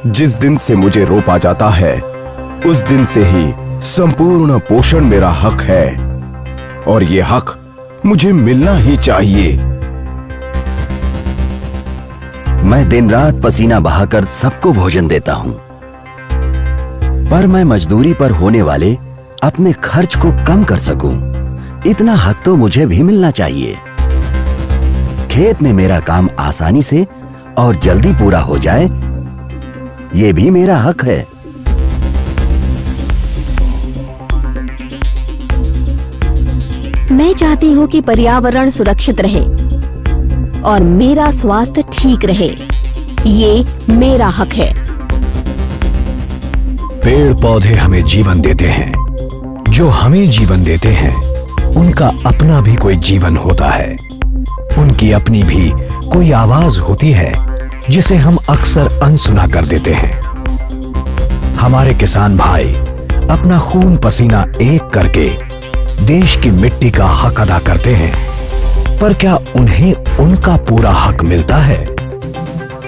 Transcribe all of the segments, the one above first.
जिस दिन से मुझे रोपा जाता है उस दिन से ही संपूर्ण पोषण मेरा हक है और ये हक मुझे मिलना ही चाहिए। मैं दिन रात पसीना बहाकर सबको भोजन देता हूं, पर मैं मजदूरी पर होने वाले अपने खर्च को कम कर सकूं, इतना हक तो मुझे भी मिलना चाहिए। खेत में मेरा काम आसानी से और जल्दी पूरा हो जाए, ये भी मेरा हक है। मैं चाहती हूँ कि पर्यावरण सुरक्षित रहे और मेरा स्वास्थ्य ठीक रहे, ये मेरा हक है। पेड़ पौधे हमें जीवन देते हैं, जो हमें जीवन देते हैं उनका अपना भी कोई जीवन होता है, उनकी अपनी भी कोई आवाज होती है जिसे हम अक्सर अनसुना कर देते हैं। हमारे किसान भाई अपना खून पसीना एक करके देश की मिट्टी का हक अदा करते हैं, पर क्या उन्हें उनका पूरा हक मिलता है?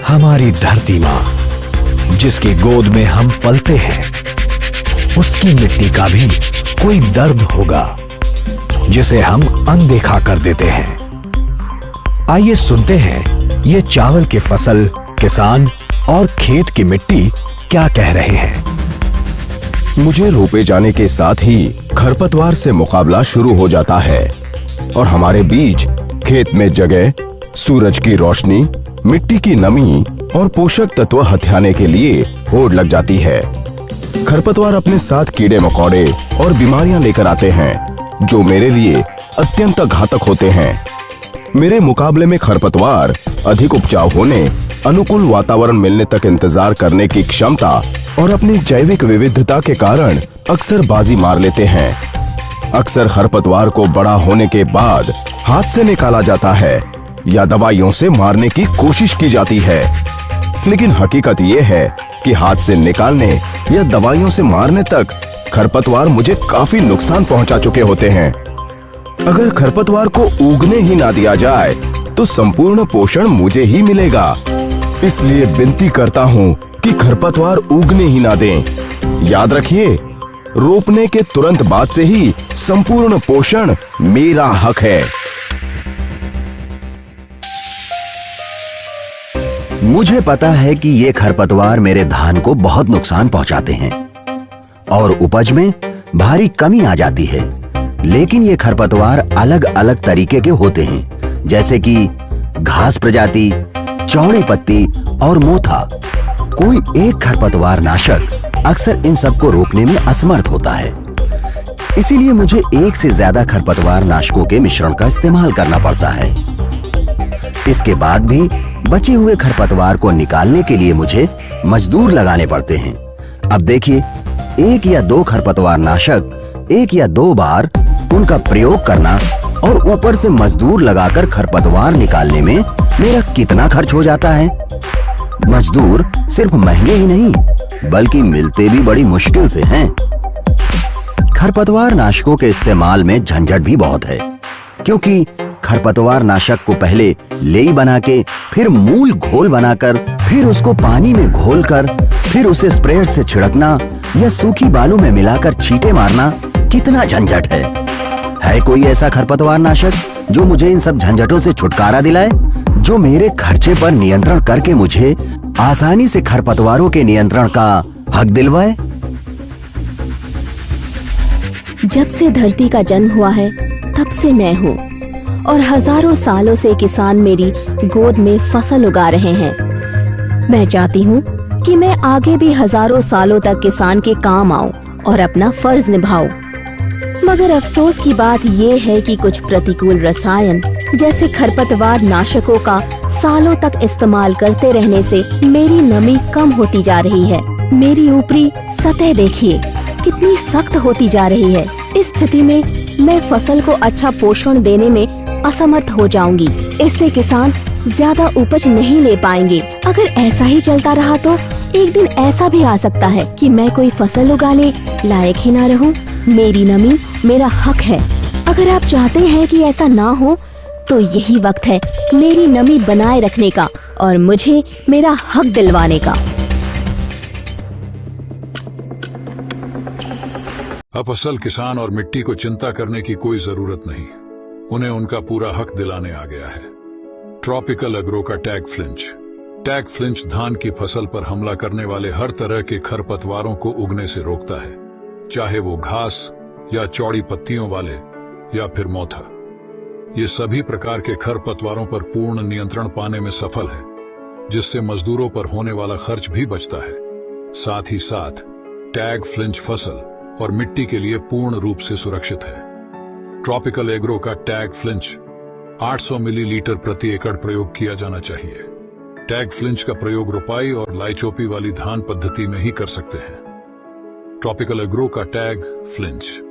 हमारी धरती माँ जिसकी गोद में हम पलते हैं, उसकी मिट्टी का भी कोई दर्द होगा जिसे हम अनदेखा कर देते हैं। आइए सुनते हैं ये चावल की फसल, किसान और खेत की मिट्टी क्या कह रहे हैं। मुझे रोपे जाने के साथ ही खरपतवार से मुकाबला शुरू हो जाता है और हमारे बीच खेत में जगह, सूरज की रोशनी, मिट्टी की नमी और पोषक तत्व हथियाने के लिए होड़ लग जाती है। खरपतवार अपने साथ कीड़े मकोड़े और बीमारियां लेकर आते हैं जो मेरे लिए अत्यंत घातक होते हैं। मेरे मुकाबले में खरपतवार अधिक उपजाऊ होने, अनुकूल वातावरण मिलने तक इंतजार करने की क्षमता और अपनी जैविक विविधता के कारण अक्सर बाजी मार लेते हैं। अक्सर खरपतवार को बड़ा होने के बाद हाथ से निकाला जाता है या दवाइयों से मारने की कोशिश की जाती है, लेकिन हकीकत ये है कि हाथ से निकालने या दवाइयों से मारने तक खरपतवार मुझे काफी नुकसान पहुंचा चुके होते हैं। अगर खरपतवार को उगने ही ना दिया जाए तो संपूर्ण पोषण मुझे ही मिलेगा। इसलिए विनती करता हूँ कि खरपतवार उगने ही ना दें। याद रखिए, रोपने के तुरंत बाद से ही संपूर्ण पोषण मेरा हक है। मुझे पता है कि ये खरपतवार मेरे धान को बहुत नुकसान पहुंचाते हैं और उपज में भारी कमी आ जाती है, लेकिन ये खरपतवार अलग अलग तरीके के होते हैं, जैसे कि घास प्रजाति, चौड़ी पत्ती और मोथा। कोई एक खरपतवार नाशक अक्सर इन सबको रोकने में असमर्थ होता है, इसीलिए मुझे एक से ज्यादा खरपतवार नाशकों के मिश्रण का इस्तेमाल करना पड़ता है। इसके बाद भी बचे हुए खरपतवार को निकालने के लिए मुझे मजदूर लगाने पड़ते हैं। अब देखिए, एक या दो खरपतवार नाशक एक या दो बार उनका प्रयोग करना और ऊपर से मजदूर लगाकर खरपतवार निकालने में मेरा कितना खर्च हो जाता है। मजदूर सिर्फ महंगे ही नहीं बल्कि मिलते भी बड़ी मुश्किल से हैं। खरपतवार नाशकों के इस्तेमाल में झंझट भी बहुत है, क्योंकि खरपतवार नाशक को पहले लेई बना के, फिर मूल घोल बनाकर, फिर उसको पानी में घोलकर, फिर उसे स्प्रेयर से छिड़कना या सूखी बालू में मिलाकर छींटे मारना, कितना झंझट है कोई ऐसा खरपतवार नाशक जो मुझे इन सब झंझटों से छुटकारा दिलाए, जो मेरे खर्चे पर नियंत्रण करके मुझे आसानी से खरपतवारों के नियंत्रण का हक दिलवाए। जब से धरती का जन्म हुआ है तब से मैं हूँ और हजारों सालों से किसान मेरी गोद में फसल उगा रहे हैं। मैं चाहती हूँ कि मैं आगे भी हजारों सालों तक किसान के काम आऊं और अपना फर्ज निभाऊं। मगर अफसोस की बात ये है कि कुछ प्रतिकूल रसायन जैसे खरपतवार नाशकों का सालों तक इस्तेमाल करते रहने से मेरी नमी कम होती जा रही है। मेरी ऊपरी सतह देखिए कितनी सख्त होती जा रही है। इस स्थिति में मैं फसल को अच्छा पोषण देने में असमर्थ हो जाऊंगी। इससे किसान ज्यादा उपज नहीं ले पाएंगे। अगर ऐसा ही चलता रहा तो एक दिन ऐसा भी आ सकता है कि मैं कोई फसल उगाने लायक ही ना रहूं। मेरी नमी मेरा हक है। अगर आप चाहते हैं कि ऐसा ना हो तो यही वक्त है मेरी नमी बनाए रखने का और मुझे मेरा हक दिलवाने का। अब असल किसान और मिट्टी को चिंता करने की कोई जरूरत नहीं, उन्हें उनका पूरा हक दिलाने आ गया है। ट्रॉपिकल एग्रो का टैग फ्लिंच। टैग फ्लिंच धान की फसल पर हमला करने वाले हर तरह के खरपतवारों को उगने से रोकता है, चाहे वो घास या चौड़ी पत्तियों वाले या फिर मोथा। ये सभी प्रकार के खरपतवारों पर पूर्ण नियंत्रण पाने में सफल है, जिससे मजदूरों पर होने वाला खर्च भी बचता है। साथ ही साथ टैग फ्लिंच फसल और मिट्टी के लिए पूर्ण रूप से सुरक्षित है। ट्रॉपिकल एग्रो का टैग फ्लिंच 800 मिलीलीटर प्रति एकड़ प्रयोग किया जाना चाहिए। टैग फ्लिंच का प्रयोग रोपाई और लाइचोपी वाली धान पद्धति में ही कर सकते हैं। ट्रॉपिकल एग्रो का टैग फ्लिंच।